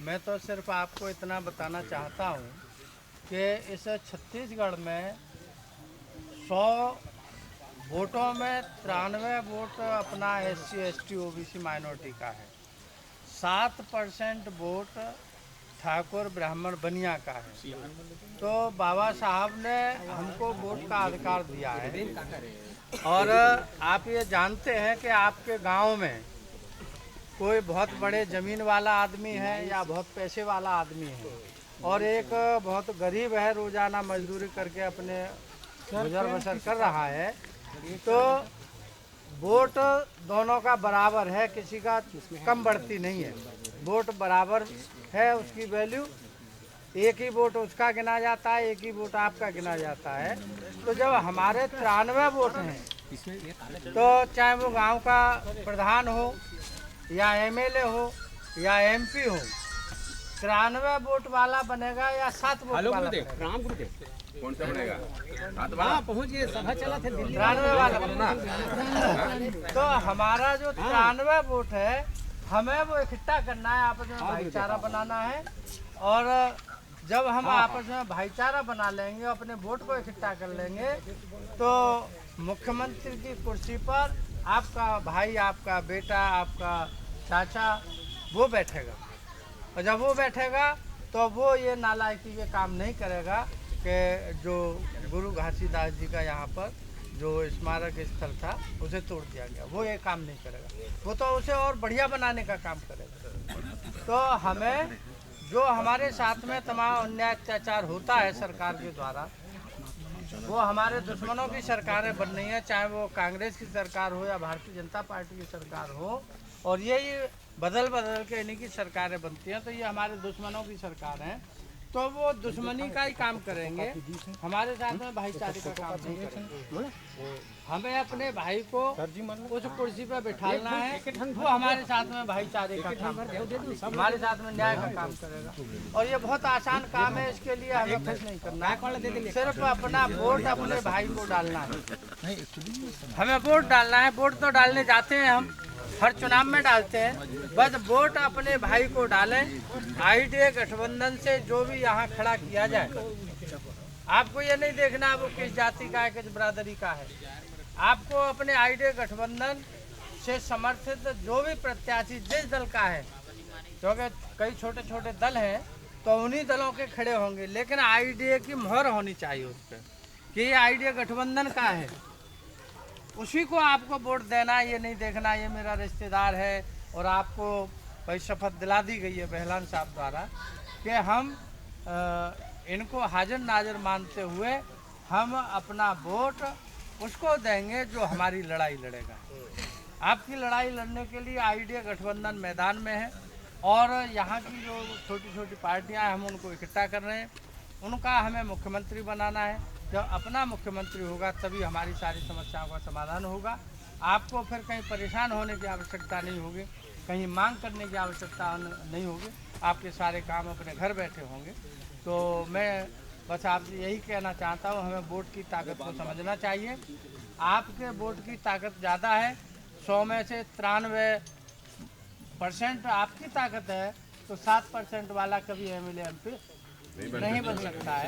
मैं तो सिर्फ आपको इतना बताना चाहता हूँ कि इस छत्तीसगढ़ में 100 वोटों में 93 वोट अपना SC ST OBC माइनॉरिटी का है। 7% वोट ठाकुर ब्राह्मण बनिया का है। तो बाबा साहब ने हमको वोट का अधिकार दिया है। और आप ये जानते हैं कि आपके गांव में कोई बहुत बड़े ज़मीन वाला आदमी है या बहुत पैसे वाला आदमी है और एक बहुत गरीब है, रोज़ाना मजदूरी करके अपने गुजर बसर कर रहा है, तो वोट दोनों का बराबर है, किसी का कम बढ़ती नहीं है। वोट बराबर है, उसकी वैल्यू एक ही वोट उसका गिना जाता है, एक ही वोट आपका गिना जाता है। तो जब हमारे 93 वोट हैं तो चाहे वो गांव का प्रधान हो या MLA हो या MP हो, 93 वोट वाला बनेगा या 7 वोट वाला बनेगा? कौन सा बनेगा? पहुंच गए, सभा चला थे दिल्ली 93 वाला बनना। तो हमारा जो 93 वोट है, हमें वो इकट्ठा करना है, आपस में भाईचारा बनाना है। और जब हम आपस में भाईचारा बना लेंगे, अपने वोट को इकट्ठा कर लेंगे, तो मुख्यमंत्री की कुर्सी पर आपका भाई, आपका बेटा, आपका चाचा वो बैठेगा। और जब वो बैठेगा तो वो ये नालायकी के काम नहीं करेगा कि जो गुरु घासीदास जी का यहाँ पर जो स्मारक स्थल था उसे तोड़ दिया गया, वो ये काम नहीं करेगा। वो तो उसे और बढ़िया बनाने का काम करेगा। तो हमें जो हमारे साथ में तमाम अन्याय अत्याचार होता है सरकार के द्वारा, वो हमारे दुश्मनों की सरकारें बन रही हैं, चाहे वो कांग्रेस की सरकार हो या भारतीय जनता पार्टी की सरकार हो, और ये बदल बदल के इन्हीं की सरकारें बनती हैं। तो ये हमारे दुश्मनों की सरकार हैं, तो वो दुश्मनी का ही काम करेंगे, हमारे साथ में भाईचारे का काम नहीं करेंगे। हमें अपने भाई को उस कुर्सी पर बिठाना है, वो हमारे साथ में भाईचारे का काम करेगा, हमारे साथ में न्याय का काम करेगा। और ये बहुत आसान काम है, इसके लिए हमें कुछ नहीं करना है, सिर्फ अपना वोट अपने भाई को डालना है। हमें वोट डालना है, वोट तो डालने जाते हैं, हम हर चुनाव में डालते हैं, बस वोट अपने भाई को डालें। IDA गठबंधन से जो भी यहाँ खड़ा किया जाए, आपको ये नहीं देखना वो किस जाति का है, किस बरादरी का है। आपको अपने IDA गठबंधन से समर्थित जो भी प्रत्याशी जिस दल का है, क्योंकि कई छोटे छोटे दल हैं, तो उन्हीं दलों के खड़े होंगे, लेकिन IDA की मोहर होनी चाहिए उस पर कि ये IDA गठबंधन का है, उसी को आपको वोट देना है। ये नहीं देखना ये मेरा रिश्तेदार है। और आपको भाई शपथ दिला दी गई है बहलान साहब द्वारा कि हम इनको हाजिर नाजिर मानते हुए हम अपना वोट उसको देंगे जो हमारी लड़ाई लड़ेगा। आपकी लड़ाई लड़ने के लिए IDA गठबंधन मैदान में है, और यहाँ की जो छोटी छोटी पार्टियाँ हैं, हम उनको इकट्ठा कर रहे हैं। उनका हमें मुख्यमंत्री बनाना है। जब अपना मुख्यमंत्री होगा तभी हमारी सारी समस्याओं का समाधान होगा। आपको फिर कहीं परेशान होने की आवश्यकता नहीं होगी, कहीं मांग करने की आवश्यकता नहीं होगी, आपके सारे काम अपने घर बैठे होंगे। तो मैं बस आपसे यही कहना चाहता हूँ, हमें वोट की ताकत को समझना चाहिए। आपके वोट की ताकत ज़्यादा है, 100 में से 93% आपकी ताकत है, तो 7% वाला कभी MLA MP नहीं बन सकता है।